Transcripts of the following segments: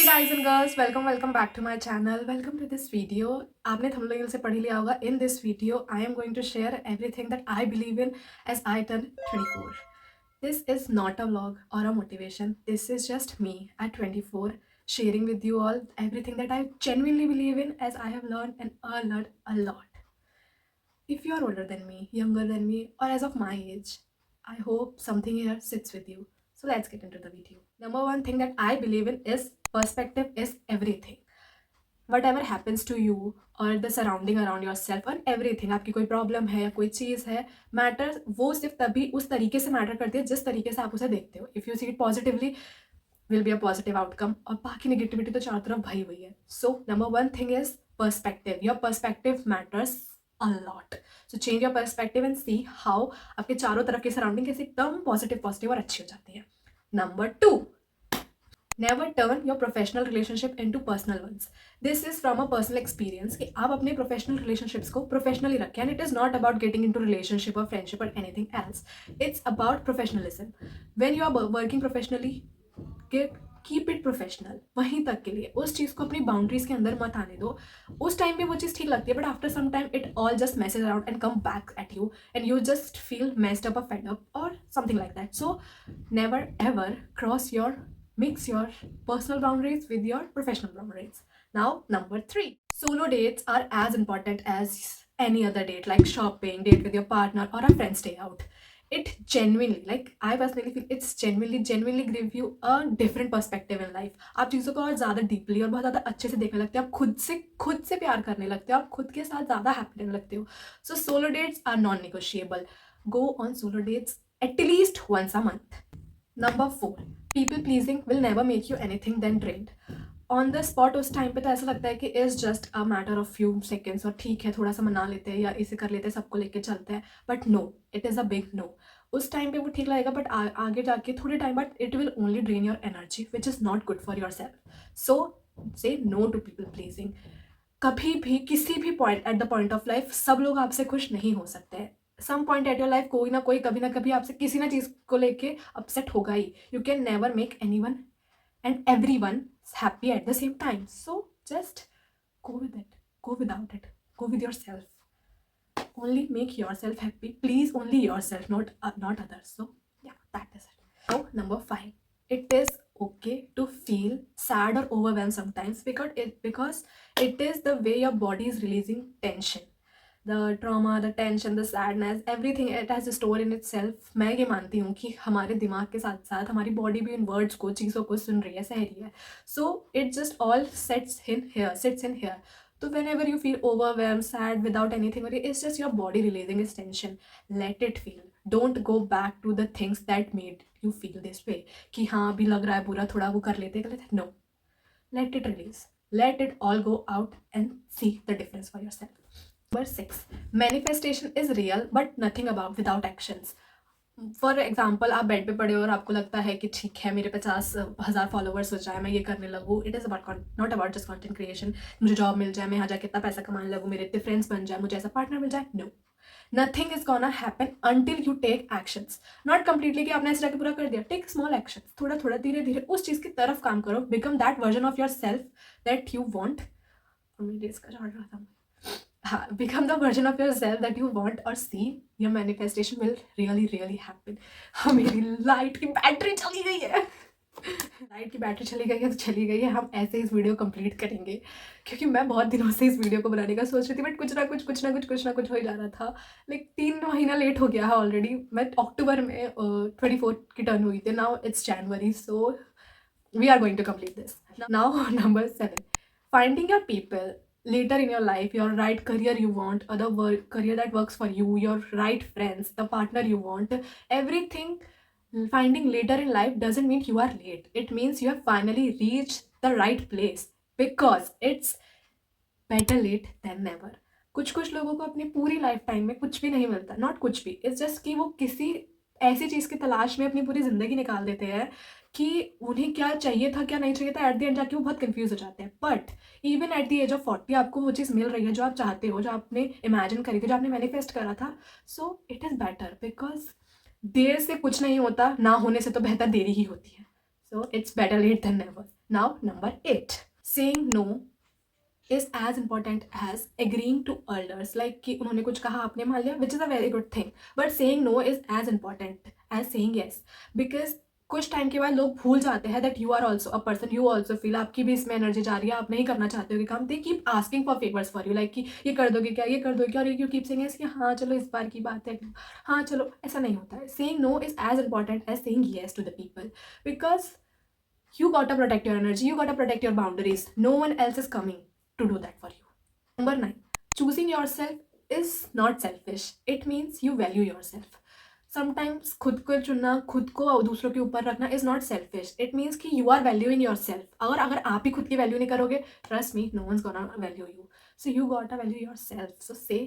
guys and girls, welcome back to my channel. Welcome to this video. आपने thumbnail से पढ़ ही लिया होगा. In this video, I am going to share everything that I believe in as I turn 24. This is not a vlog or a motivation. This is just me at 24 sharing with you all everything that I genuinely believe in as I have learned and learned a lot. If you are older than me, younger than me, or as of my age, I hope something here sits with you. So let's get into the video. Number one thing that I believe in is perspective is everything. Whatever happens to you or the surrounding around yourself और everything, आपकी कोई problem है या कोई चीज़ है, matter वो सिर्फ तभी उस तरीके से मैटर करती है जिस तरीके से आप उसे देखते हो. If you see it positively will be a positive outcome, और बाकी नेगेटिविटी तो चारों तरफ भरी हुई है. So number one thing is perspective. Your perspective matters a lot. So change your perspective and see how आपके चारों तरफ के सराउंडिंग कैसे एकदम पॉजिटिव और अच्छी हो जाती है. Number two, never turn your professional relationship into personal ones. This is from a personal experience कि आप अपने प्रोफेशनल रिलेशनशिप्स को प्रोफेशनली रखें. And it is not about getting into relationship और फ्रेंडशिप और anything else. It's about professionalism. When you are working professionally, keep it professional. वहीं तक के लिए उस चीज़ को अपनी बाउंड्रीज के अंदर मत आने दो. उस टाइम पे वो चीज़ ठीक लगती है, but after some time it all just messes around and come back at you and you just feel messed up, fed up और something like that. So never ever cross your, mix your personal boundaries with your professional boundaries. Now, number 3, solo dates are as important as any other date, like shopping, date with your partner, or a friend's day out. It genuinely, like I personally feel, it's genuinely give you a different perspective in life. आप चीज़ों को और ज़्यादा deeply और बहुत ज़्यादा अच्छे से देखने लगते हो. आप खुद से प्यार करने लगते हो. आप खुद के साथ ज़्यादा हैप्पी रहने लगते हो. So solo dates are non negotiable. Go on solo dates at least once a month. Number 4, people pleasing will never make you anything than drained. On the spot उस टाइम पे तो ऐसा लगता है कि is just a matter of few seconds, और ठीक है थोड़ा सा मना लेते हैं या इसे कर लेते हैं, सबको लेके चलते हैं. But no, it is a big no. उस टाइम पे वो ठीक लगेगा, बट आगे जाके थोड़े टाइम बाद it will only drain your energy, which is not good for yourself. So say no to people pleasing. कभी भी किसी भी point at the point of life सब लोग आपसे खुश नहीं हो सकते हैं. Some point at your life कोई ना कोई कभी ना कभी आपसे किसी ना चीज़ को लेके अपसेट होगा ही. You can never make anyone and everyone is happy at the same time. So just go with it, go without it, go with yourself. Only make yourself happy. Please only yourself, not others. So yeah, that is it. Now number 5, it is okay to feel sad or overwhelmed sometimes, because it is the way your body is releasing tension. The trauma, the tension, the sadness, everything, it has a store in itself. मैं ये मानती हूँ कि हमारे दिमाग के साथ साथ हमारी बॉडी भी इन वर्ड्स को, चीज़ों को सुन रही है, सह रही है. So it just all sits in here. तो whenever you feel overwhelm, sad, without anything, it's just your body releasing its tension. Let it feel. Don't go back to the things that made you feel this way कि हाँ अभी लग रहा है बुरा, थोड़ा वो कर लेते. No, let it release, let it all go out and see the difference for yourself. Number 6, manifestation is real but nothing about without actions. For example, आप बेड पे पड़े हो और आपको लगता है कि ठीक है मेरे 50,000 फॉलोवर्स हो जाए, मैं ये करने लगूँ. It is about not about just content creation. मुझे जॉब मिल जाए, मैं यहाँ जाके इतना पैसा कमाने लगूँ, मेरे इतने फ्रेंड्स बन जाए, मुझे ऐसा पार्टनर मिल जाए. No, nothing is gonna happen until you take actions. Not completely कि आपने ऐसे जाके पूरा कर दिया. टेक स्मॉल एक्शंस, थोड़ा थोड़ा धीरे धीरे उस चीज़ की तरफ काम करो. Become that version of your self that you want. मेरे इसका चढ़ रहा था. हाँ, become the version of yourself that you want, और see your manifestation will really happen. हाँ, मेरी लाइट की बैटरी चली गई है. लाइट की बैटरी चली गई है तो चली गई है. हम ऐसे इस वीडियो कंप्लीट करेंगे, क्योंकि मैं बहुत दिनों से इस वीडियो को बनाने का सोच रही थी, बट कुछ ना कुछ हो ही जा रहा था. लाइक 3 महीना लेट हो गया है ऑलरेडी. मैं अक्टूबर में 24 की टर्न हुई थी. Now it's January, so we are going to complete this. Now number 7, finding your people later in your life, your right career you want, or the career that works for you, your right friends, the partner you want, everything. Finding later in life doesn't mean you are late. It means you have finally reached the right place, because it's better late than never. कुछ लोगों को अपनी पूरी life time में कुछ भी नहीं मिलता. नॉट कुछ भी, इट्स जस्ट कि वो किसी ऐसी चीज़ की तलाश में अपनी पूरी ज़िंदगी निकाल देते हैं कि उन्हें क्या चाहिए था क्या नहीं चाहिए था. एट द एंड जाके वो बहुत कंफ्यूज हो जाते हैं. But even at the age of 40 आपको वो चीज़ मिल रही है जो आप चाहते हो, जो आपने इमेजिन करी थी, जो आपने मैनिफेस्ट करा था. So it is better, because there से कुछ नहीं होता, ना होने से तो बेहतर देरी ही होती है. So it's better late than never. Now, number 8, saying no is as important as agreeing to elders. Like कि उन्होंने कुछ कहा, आपने मान लिया, which is a very good thing. But saying no is as important as saying yes. Because कुछ time के बाद लोग भूल जाते हैं that you are also a person, you also feel, आपकी भी इसमें एनर्जी जा रही है, आप नहीं करना चाहते हो कि काम, they keep asking for favors for you, like कि ये कर दोगे क्या, ये कर दोगे क्या, और you keep saying yes कि हाँ चलो इस बार की बात है, हाँ चलो, ऐसा नहीं होता है. Saying no is as important as saying yes to the people, because you gotta protect your energy, you gotta protect your boundaries. No one else is coming to do that for you. Number 9, choosing yourself is not selfish. It means you value yourself. Sometimes खुद को चुनना, खुद को दूसरों के ऊपर रखना is not selfish. It means कि you are valuing yourself. अगर आप ही खुद की वैल्यू नहीं करोगे, trust me, no one's gonna value you. So you gotta value yourself. So say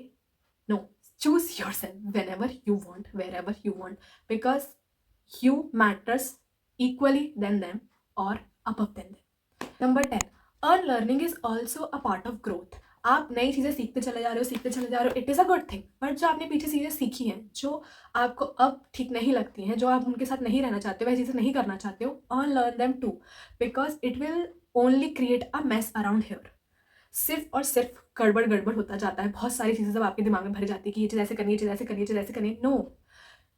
no. Choose yourself whenever you want, wherever you want, because you matters equally than them or above than them. Number 10, unlearning is also a part of growth. आप नई चीज़ें सीखते चले जा रहे हो, it is a good thing. But जो आपने पीछे चीज़ें सीखी हैं, जो आपको अब ठीक नहीं लगती हैं, जो आप उनके साथ नहीं रहना चाहते हो, वह चीज़ें नहीं करना चाहते हो, unlearn them too, because it will only create a mess around here. सिर्फ और सिर्फ गड़बड़ होता जाता है. बहुत सारी चीज़ें जब आपके दिमाग में भरी जाती है कि ये चीज़ ऐसे करनी, ये चीज़ ऐसे करनी, ये चीज़ ऐसे करनी. No,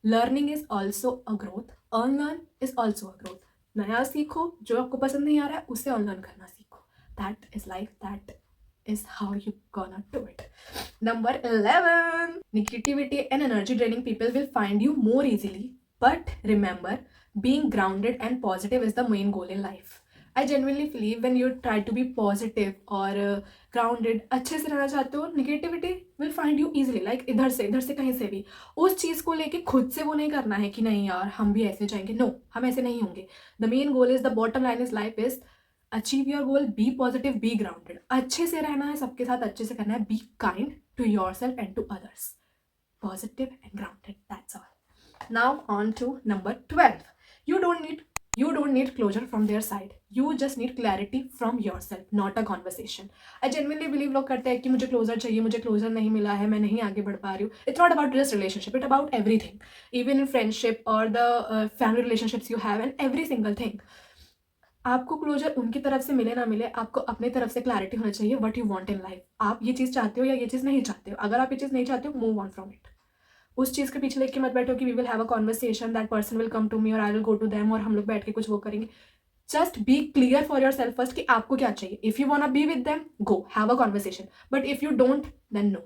learning is also a growth, unlearn is also a growth. नया सीखो, जो आपको पसंद नहीं आ रहा है उससे अनलर्न करना सीखो. That is life. That is how you gonna do it. Number 11, negativity and energy draining people will find you more easily. But remember, being grounded and positive is the main goal in life. I genuinely believe when you try to be positive or grounded, अच्छे से रहना चाहते हो, negativity will find you easily. Like इधर से कहीं से भी उस चीज़ को लेके खुद से वो नहीं करना है कि नहीं यार हम भी ऐसे जाएंगे. No, हम ऐसे नहीं होंगे. The main goal is, the bottom line is life is achieve your goal, be positive, be grounded. अच्छे से रहना है, सबके साथ अच्छे से करना है. Be kind to yourself and to others. Positive and grounded, that's all. Now on to number 12. You don't need closure from their side. You just need clarity from yourself, not a conversation. I genuinely believe लोग करते हैं कि मुझे closure चाहिए, मुझे closure नहीं मिला है, मैं नहीं आगे बढ़ पा रही हूँ. It's not about just relationship, it's about everything, even in friendship or the family relationships you have, and every single thing. आपको क्लोजर उनकी तरफ से मिले ना मिले, आपको अपने तरफ से क्लैरिटी होना चाहिए what you want in life. आप ये चीज़ चाहते हो या ये चीज़ नहीं चाहते हो. अगर आप ये चीज़ नहीं चाहते हो, मूव ऑन फ्रॉम इट. उस चीज़ के पीछे लेके मत बैठो कि we will have a conversation, that person will come to me और I will go to them और हम लोग बैठ के कुछ वो करेंगे. Just be clear for yourself first कि आपको क्या चाहिए. If you want be with them, go have a conversation. But if you don't, then no,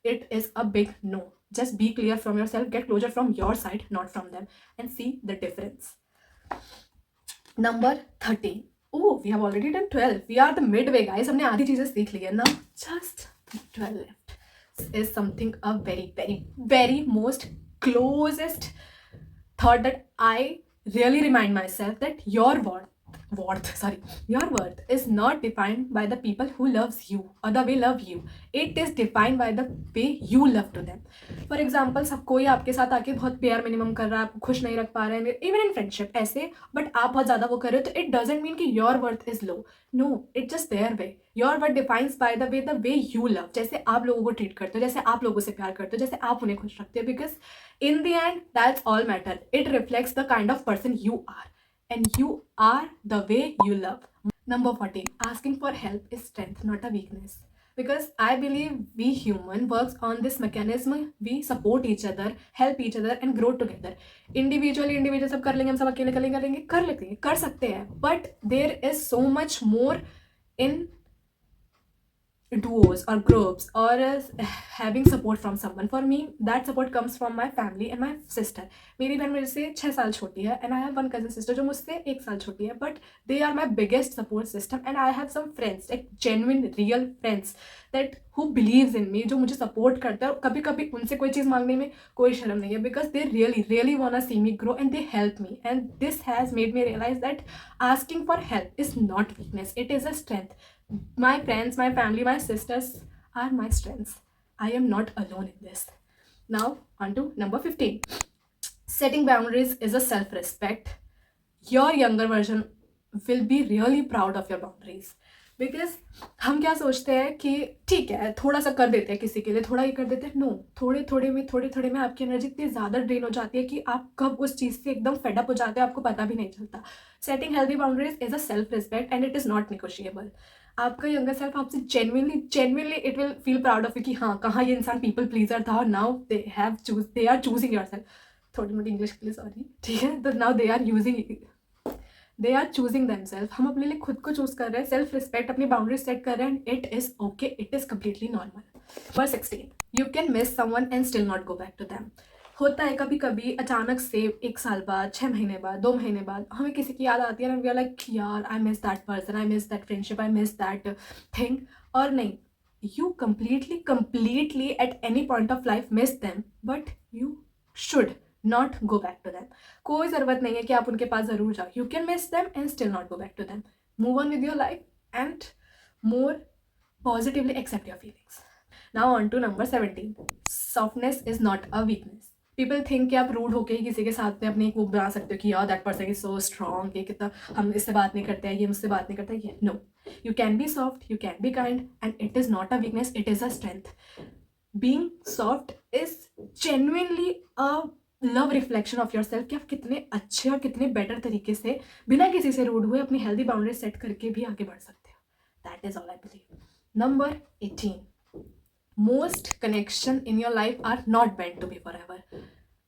it is a big no. Just be clear from yourself, get closure from your side, not from them, and see the difference. Number 13. Oh, we have already done 12. We are the midway, guys. हमने आधी चीजें सीख ली है. Now just 12 left. This is something a very most closest thought that I really remind myself that your worth is not defined by the people who loves you or the way love you. It is defined by the way you love to them. For example, सब कोई आपके साथ आके बहुत प्यार minimum कर रहा है, आपको खुश नहीं रख पा रहे हैं, even in friendship ऐसे, but आप बहुत ज़्यादा वो कर रहे हो, तो it doesn't mean कि your worth is low. No, it's just their way. Your worth defines by the way you love. जैसे आप लोगों को ट्रीट करते हो, जैसे आप लोगों से प्यार करते हो, जैसे आप उन्हें खुश रखते हो, because in the end that's all matter. It reflects the kind of person you are. And you are the way you love. Number 14. Asking for help is strength, not a weakness. Because I believe we human works on this mechanism. We support each other, help each other and grow together. Individual सब कर लेंगे, हम सब अकेले कर लेंगे, कर सकते हैं. But there is so much more in duos or groups or having support from someone. For me, that support comes from my family and my sister. मेरी बहन मेरे से 6 साल छोटी है and I have one cousin sister जो मुझसे 1 साल छोटी है, but they are my biggest support system. And I have some friends, like genuine real friends that who believes in me, जो मुझे support करता है, और कभी कभी उनसे कोई चीज़ मांगने में कोई शर्म नहीं है, because they really wanna see me grow and they help me. And this has made me realize that asking for help is not weakness, it is a strength. My friends, my family, my sisters are my strengths. I am not alone in this. Now on to number 15. Setting boundaries is a self-respect. Your younger version will be really proud of your boundaries. Because हम क्या सोचते हैं कि ठीक है थोड़ा सा कर देते हैं किसी के लिए, थोड़ा ही कर देते हैं। नो, थोड़े थोड़े में आपकी एनर्जी इतनी ज़्यादा ड्रेन हो जाती है कि आप कब उस चीज़ से एकदम फेडअप हो जाते हैं आपको पता भी नहीं चलता। Setting healthy boundaries is a self respect and it is not negotiable. आपका यंगर सेल्फ आपसे genuinely it will feel proud of you कि हाँ कहाँ ये इंसान पीपल प्लीजर था और now they are choosing yourself. थोड़ी मोटी इंग्लिश के लिए सॉरी, ठीक है। तो now they are choosing themself. हम अपने लिए खुद को चूज कर रहे हैं, सेल्फ रिस्पेक्ट, अपनी बाउंड्री सेट कर रहे हैं and it is okay, it is completely normal. Number 16, you can miss someone and still not go back to them. होता है कभी कभी अचानक से 1 साल बाद, 6 महीने बाद, 2 महीने बाद हमें किसी की याद आती है ना, वी आर लाइक यार I miss that person, I miss that friendship, I miss that thing. और नहीं, you completely at any point of life miss them, but you should not go back to them. कोई ज़रूरत नहीं है कि आप उनके पास ज़रूर जाओ। You can miss them and still not go back to them. Move on with your life and more positively accept your feelings. Now on to number 17. Softness is not a weakness. People think कि आप rude होके ही किसी के साथ में अपनी एक वो बना सकते हो कि यार that person is so strong, ये कितना हम इससे बात नहीं करते हैं, ये मुझसे बात नहीं करता है। No, you can be soft, you can be kind and it is not a weakness, it is a strength. Being soft is genuinely a love reflection of yourself कि आप कितने अच्छे और कितने बेटर तरीके से बिना किसी से रूड हुए अपनी हेल्दी बाउंड्री सेट करके भी आगे बढ़ सकते हो। That is all I believe. Number 18, most connection in your life are not meant to be forever.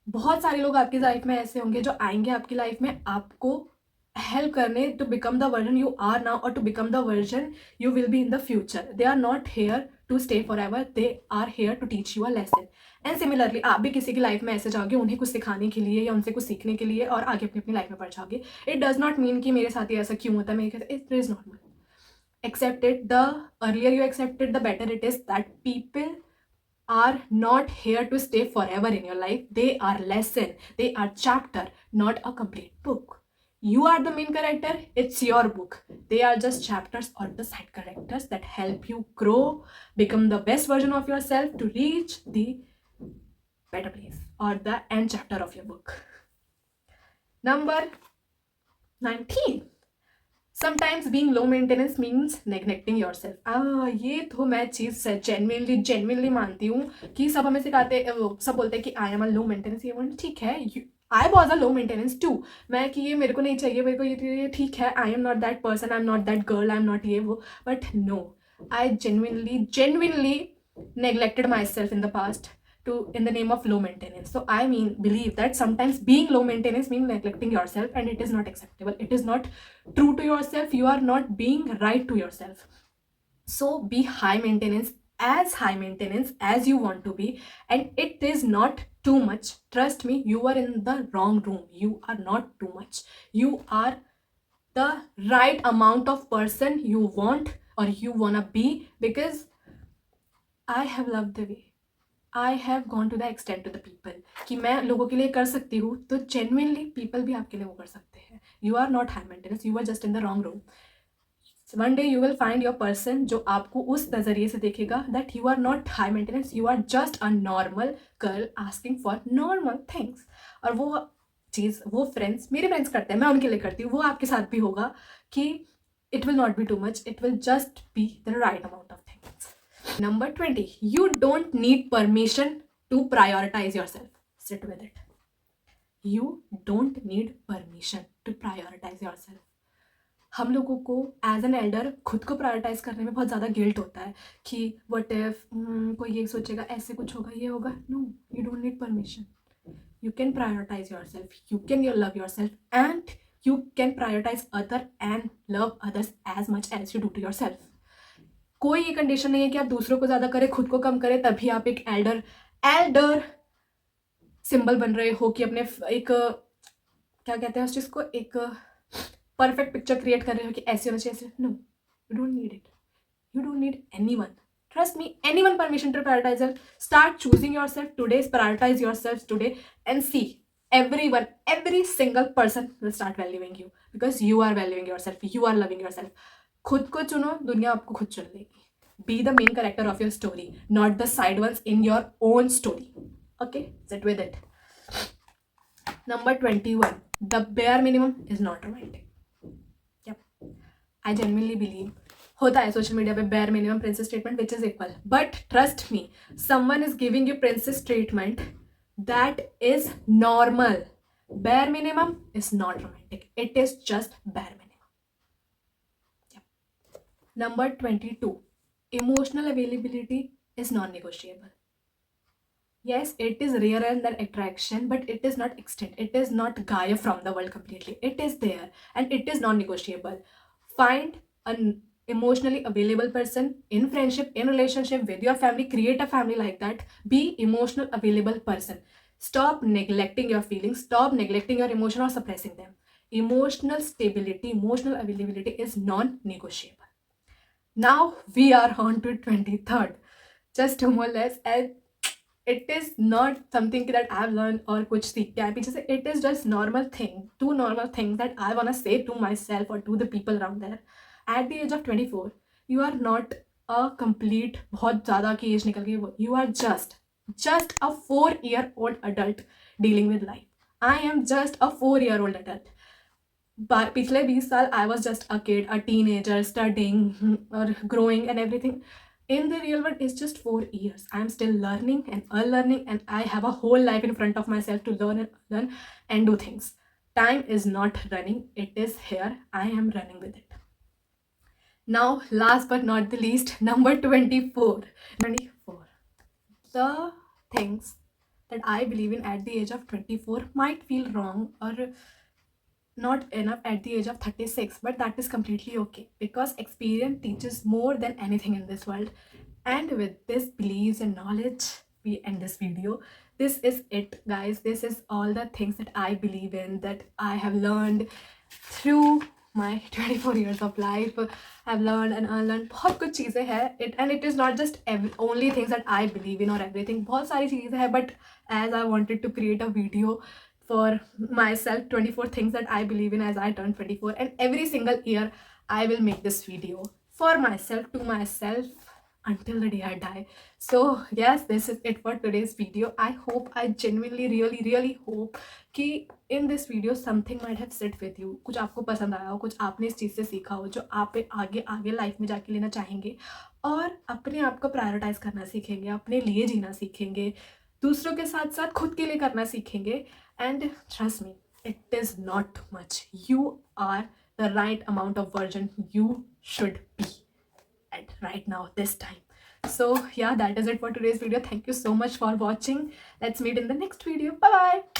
बहुत सारे लोग आपकी लाइफ में ऐसे होंगे जो आएंगे आपकी लाइफ में आपको हेल्प करने to become the version you are now और to become the version you will be in the future. They are not here to stay forever, they are here to teach you a lesson. And similarly आप भी किसी की life में ऐसे जाओगे उन्हें कुछ सिखाने के लिए या उनसे कुछ सीखने के लिए और आगे अपनी अपनी लाइफ में बढ़ जाओगे। इट डज नॉट मीन कि मेरे साथ ही ऐसा क्यों होता है, मेरे it is normal. accept it. The earlier you accept it, the better it is. That people are not here to stay forever in your life. They are lesson, they are chapter, not a complete book. You are the main character, it's your book. They are just chapters or the side characters that help you grow, become the best version of yourself to reach the better place or the end chapter of your book. Number 19, sometimes being low maintenance means neglecting your self. ये तो मैं चीज़ genuinely मानती हूँ कि सब हमें सिखाते, सब बोलते हैं कि I am a low maintenance, ये बोलना ठीक है, I was a low maintenance too. मैं कि ये मेरे को नहीं चाहिए, मेरे को ये ठीक है, I am not that person, I am not that girl, I am not ये वो, but no, I genuinely neglected myself in the past to in the name of low maintenance. So I mean believe that sometimes being low maintenance means neglecting yourself and it is not acceptable, it is not true to yourself, you are not being right to yourself. So be high maintenance as you want to be, and it is not too much. Trust me, you are in the wrong room, you are not too much, you are the right amount of person you want or you wanna be. Because I have loved the way, I have gone to the extent to the people कि मैं लोगों के लिए कर सकती हूँ, तो genuinely people भी आपके लिए वो कर सकते हैं। You are not high maintenance, you are just in the wrong room. One day you will find your person जो आपको उस नज़रिए से देखेगा that you are not high maintenance, you are just a normal girl asking for normal things. और वो चीज़ वो friends, मेरे फ्रेंड्स करते हैं, मैं उनके लिए करती हूँ, वो आपके साथ भी होगा कि it will not be too much, it will just be the right amount of things. Number 20, you don't need permission to prioritize yourself. Sit with it. You don't need permission to prioritize yourself. हम लोगों को as an elder खुद को prioritise करने में बहुत ज़्यादा guilt होता है कि वट इफ कोई ये सोचेगा, ऐसे कुछ होगा, ये होगा। No, you don't need permission. You can prioritize yourself, you can love yourself, and you can prioritize other and love others as much as you do to yourself. कोई ये कंडीशन नहीं है कि आप दूसरों को ज़्यादा करें, खुद को कम करें, तभी आप एक एल्डर सिंबल बन रहे हो कि अपने एक क्या कहते हैं उस चीज़ को, एक परफेक्ट पिक्चर क्रिएट कर रहे हो कि ऐसे होना चाहिए, ऐसे. No, you don't need it, you don't need anyone. Trust me, anyone permission to prioritize yourself. Start choosing yourself today, prioritize yourself today, and see everyone, every single person will start valuing you because you are valuing yourself, you are loving yourself. खुद को चुनो, दुनिया आपको खुद चुन लेगी. Be the main character of your story, not the side ones in your own story. Okay, sit with it. Number 21, the bare minimum is not romantic. Yep, I genuinely believe होता है सोशल मीडिया पे bare minimum princess treatment which is equal, but trust me, someone is giving you princess treatment that is normal. Bare minimum is not romantic, it is just bare minimum. Yep. Number 22, emotional availability is non-negotiable. Yes, it is rarer than attraction, but it is not extinct. It is not gaia from the world completely. It is there and it is non-negotiable. Find an emotionally available person in friendship, in relationship with your family. Create a family like that. Be emotional available person. Stop neglecting your feelings. Stop neglecting your emotion or suppressing them. Emotional stability, emotional availability is non-negotiable. Now we are on to 23rd. Just two more less, and it is not something that I've learned or kuch seekh ke aaye पीछे से. It is just normal thing, two normal things that I wanna say to myself or to the people around there. At the age of 24, you are not a complete बहुत ज़्यादा की as निकल गई वो. You are just a 4-year-old adult dealing with life. I am just a 4-year-old adult. पिछले 20 साल I was just a kid, a teenager, studying or growing and everything. In the real world, it's just 4 years. I'm still learning and unlearning, and I have a whole life in front of myself to learn and do things. Time is not running, it is here. I am running with it. Now, last but not the least, number 24. 24. The things that I believe in at the age of 24 might feel wrong or not enough at the age of 36, but that is completely okay because experience teaches more than anything in this world. And with this beliefs and knowledge, we end this video. This is it, guys. This is all the things that I believe in, that I have learned through my 24 years of life. I've learned and unlearned बहुत कुछ चीज़ें हैं. And it is not just only things that I believe in or everything. बहुत सारी चीज़ें हैं, but as I wanted to create a video for myself, 24 things that I believe in as I turn 24, and every single year I will make this video for myself, to myself, until the day I die. So yes, this is it for today's video. I hope, I genuinely really hope कि in this video something might have sit with you. कुछ आपको पसंद आया हो, कुछ आपने इस चीज़ से सीखा हो जो आप आगे लाइफ में जाके लेना चाहेंगे और अपने आप को प्रायोरिटाइज करना सीखेंगे, अपने लिए जीना सीखेंगे, दूसरों के साथ साथ खुद के लिए करना सीखेंगे. And trust me, it is not much. You are the right amount of version you should be at right now, this time. So yeah, that is it for today's video. Thank you so much for watching. Let's meet in the next video. Bye bye.